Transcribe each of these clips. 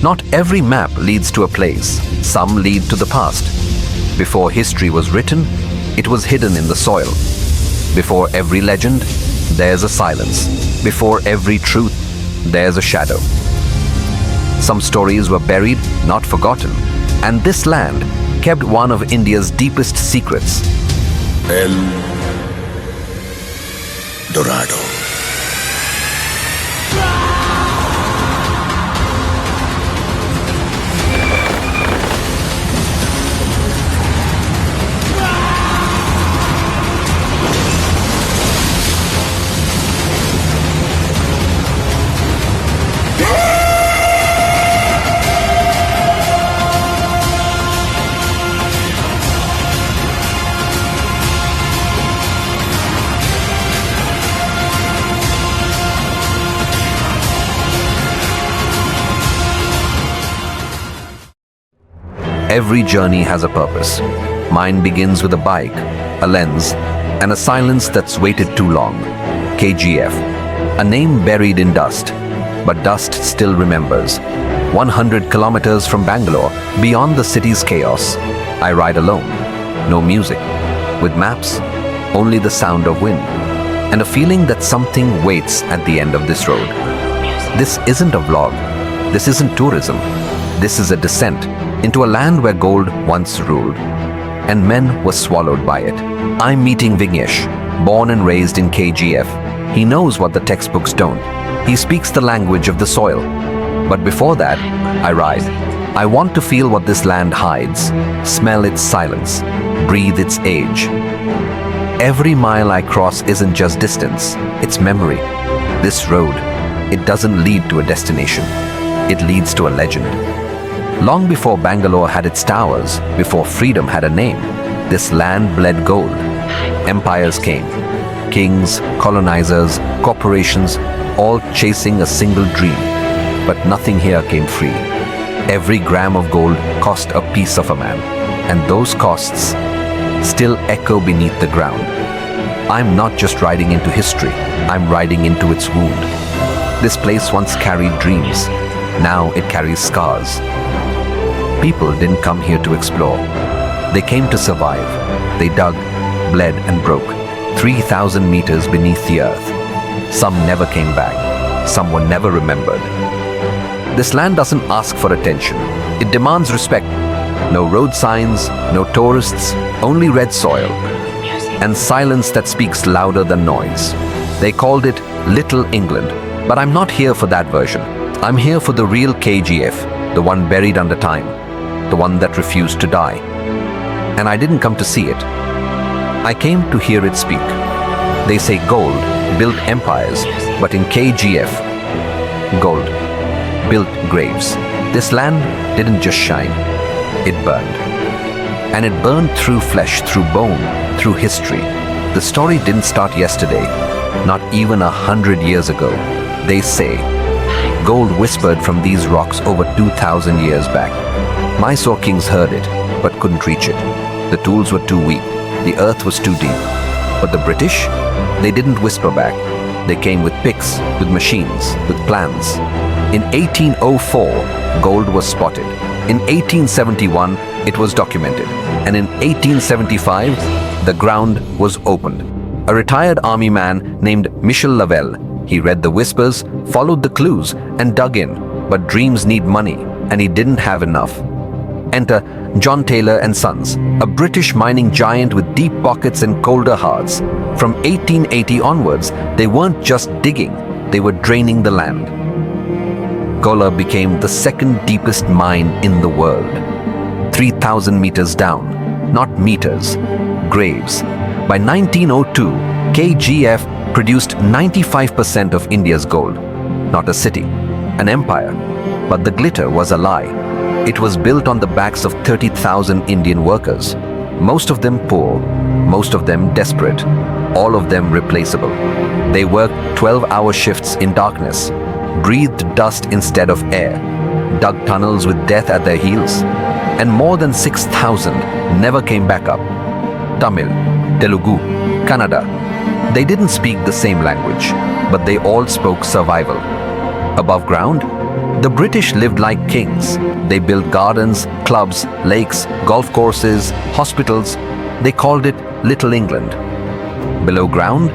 Not every map leads to a place. Some lead to the past. Before history was written, it was hidden in the soil. Before every legend, there's a silence. Before every truth, there's a shadow. Some stories were buried, not forgotten, and this land kept one of India's deepest secrets. El Dorado. Every journey has a purpose. Mine begins with a bike, a lens, and a silence that's waited too long. KGF, a name buried in dust, but dust still remembers. 100 kilometers from Bangalore, beyond the city's chaos, I ride alone. No music. With maps, only the sound of wind, and a feeling that something waits at the end of this road. This isn't a vlog. This isn't tourism. This is a descent into a land where gold once ruled, and men were swallowed by it. I'm meeting Vignesh, born and raised in KGF. He knows what the textbooks don't. He speaks the language of the soil. But before that, I ride. I want to feel what this land hides, smell its silence, breathe its age. Every mile I cross isn't just distance, it's memory. This road, it doesn't lead to a destination. It leads to a legend. Long before Bangalore had its towers, before freedom had a name, this land bled gold. Empires came. Kings, colonizers, corporations, all chasing a single dream. But nothing here came free. Every gram of gold cost a piece of a man. And those costs still echo beneath the ground. I'm not just riding into history, I'm riding into its wound. This place once carried dreams. Now it carries scars. People didn't come here to explore. They came to survive. They dug, bled, and broke 3,000 meters beneath the earth. Some never came back. Some were never remembered. This land doesn't ask for attention. It demands respect. No road signs, no tourists, only red soil, and silence that speaks louder than noise. They called it Little England, but I'm not here for that version. I'm here for the real KGF, the one buried under time, the one that refused to die. And I didn't come to see it. I came to hear it speak. They say gold built empires, but in KGF, gold built graves. This land didn't just shine, it burned. And it burned through flesh, through bone, through history. The story didn't start yesterday, not even 100 years ago. They say gold whispered from these rocks over 2,000 years back. Mysore kings heard it, but couldn't reach it. The tools were too weak. The earth was too deep. But the British, they didn't whisper back. They came with picks, with machines, with plans. In 1804, gold was spotted. In 1871, it was documented. And in 1875, the ground was opened. A retired army man named Michel Lavelle, he read the whispers, followed the clues, and dug in. But dreams need money, and he didn't have enough. Enter John Taylor and Sons, a British mining giant with deep pockets and colder hearts. From 1880 onwards, they weren't just digging, they were draining the land. Kolar became the second deepest mine in the world. 3,000 meters down, not meters, graves. By 1902, KGF produced 95% of India's gold. Not a city, an empire, but the glitter was a lie. It was built on the backs of 30,000 Indian workers, most of them poor, most of them desperate, all of them replaceable. They worked 12-hour shifts in darkness, breathed dust instead of air, dug tunnels with death at their heels, and more than 6,000 never came back up. Tamil, Telugu, Kannada. They didn't speak the same language, but they all spoke survival. Above ground, The British lived like kings. They built gardens, clubs, lakes, golf courses, hospitals. They called it Little England. Below ground,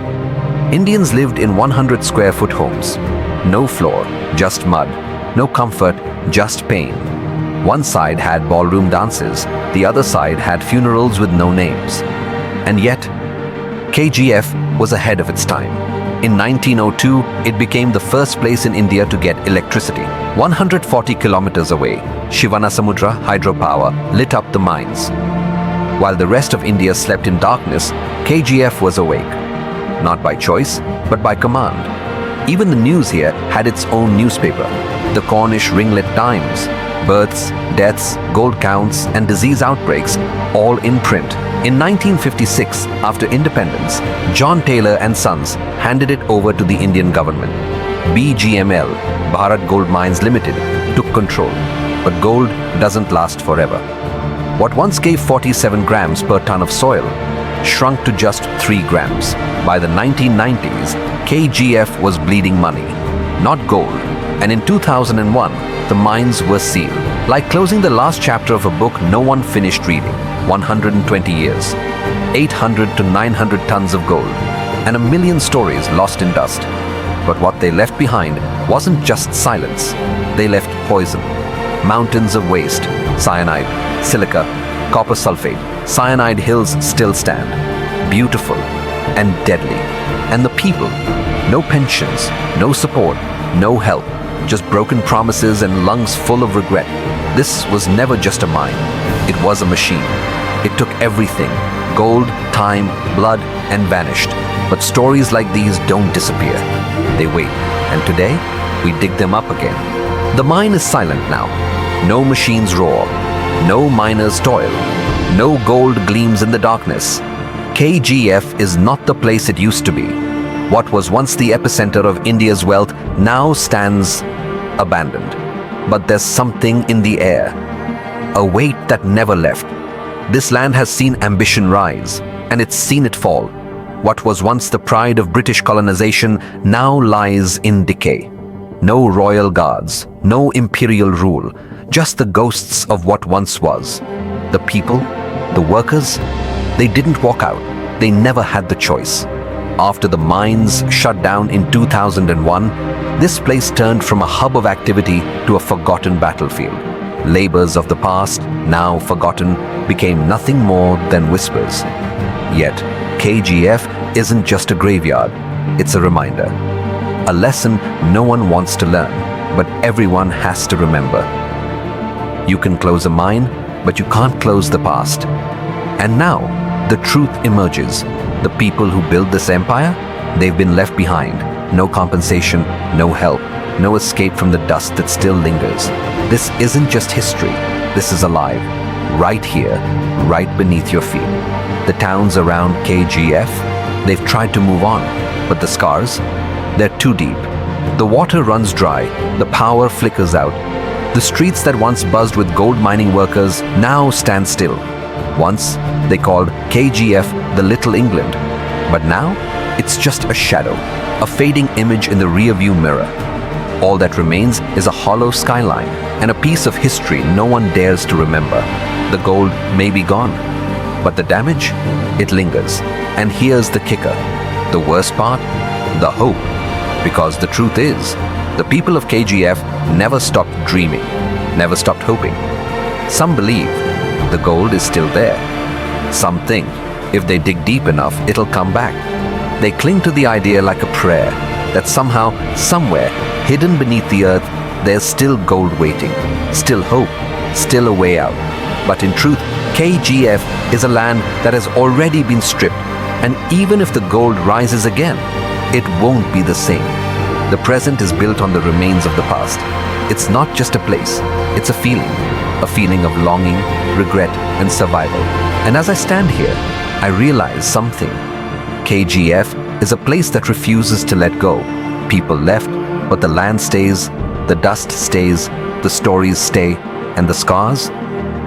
Indians lived in 100 square foot homes. No floor, just mud. No comfort, just pain. One side had ballroom dances, the other side had funerals with no names. And yet, KGF was ahead of its time. In 1902, it became the first place in India to get electricity. 140 kilometers away, Shivanasamudra hydropower lit up the mines. While the rest of India slept in darkness, KGF was awake. Not by choice, but by command. Even the news here had its own newspaper, the Cornish Ringlet Times. Births, deaths, gold counts, and disease outbreaks, all in print. In 1956, after independence, John Taylor and Sons handed it over to the Indian government. BGML, Bharat Gold Mines Limited, took control. But gold doesn't last forever. What once gave 47 grams per ton of soil shrunk to just 3 grams. By the 1990s, KGF was bleeding money, not gold. And in 2001, the mines were sealed. Like closing the last chapter of a book no one finished reading. 120 years, 800 to 900 tons of gold, and 1 million stories lost in dust. But what they left behind wasn't just silence. They left poison. Mountains of waste, cyanide, silica, copper sulfate. Cyanide hills still stand, beautiful and deadly. And the people, no pensions, no support, no help. Just broken promises and lungs full of regret. This was never just a mine. It was a machine. It took everything, gold, time, blood, and vanished. But stories like these don't disappear. They wait, and today, we dig them up again. The mine is silent now. No machines roar. No miners toil. No gold gleams in the darkness. KGF is not the place it used to be. What was once the epicenter of India's wealth now stands abandoned. But there's something in the air, a weight that never left. This land has seen ambition rise, and it's seen it fall. What was once the pride of British colonization now lies in decay. No royal guards, no imperial rule, just the ghosts of what once was. The people, the workers, they didn't walk out. They never had the choice. After the mines shut down in 2001, this place turned from a hub of activity to a forgotten battlefield. Labors of the past, now forgotten, became nothing more than whispers. Yet, KGF isn't just a graveyard, it's a reminder. A lesson no one wants to learn, but everyone has to remember. You can close a mine, but you can't close the past. And now, the truth emerges. The people who built this empire, they've been left behind. No compensation, no help, no escape from the dust that still lingers. This isn't just history, this is alive. Right here, right beneath your feet. The towns around KGF, they've tried to move on, but the scars, they're too deep. The water runs dry, the power flickers out. The streets that once buzzed with gold mining workers now stand still. Once, they called KGF the Little England, but now it's just a shadow, a fading image in the rearview mirror. All that remains is a hollow skyline and a piece of history no one dares to remember. The gold may be gone, but the damage, it lingers. And here's the kicker, the worst part, the hope. Because the truth is, the people of KGF never stopped dreaming, never stopped hoping. Some believe the gold is still there. Some think if they dig deep enough, it'll come back. They cling to the idea like a prayer that somehow, somewhere, hidden beneath the earth, there's still gold waiting, still hope, still a way out. But in truth, KGF is a land that has already been stripped, and even if the gold rises again, it won't be the same. The present is built on the remains of the past. It's not just a place, it's a feeling of longing, regret, and survival. And as I stand here, I realize something. KGF is a place that refuses to let go. People left, but the land stays, the dust stays, the stories stay, and the scars,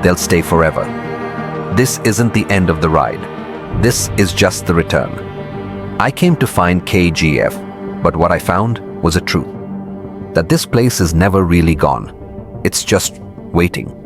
they'll stay forever. This isn't the end of the ride. This is just the return. I came to find KGF, but what I found was a truth. that this place is never really gone. It's just waiting.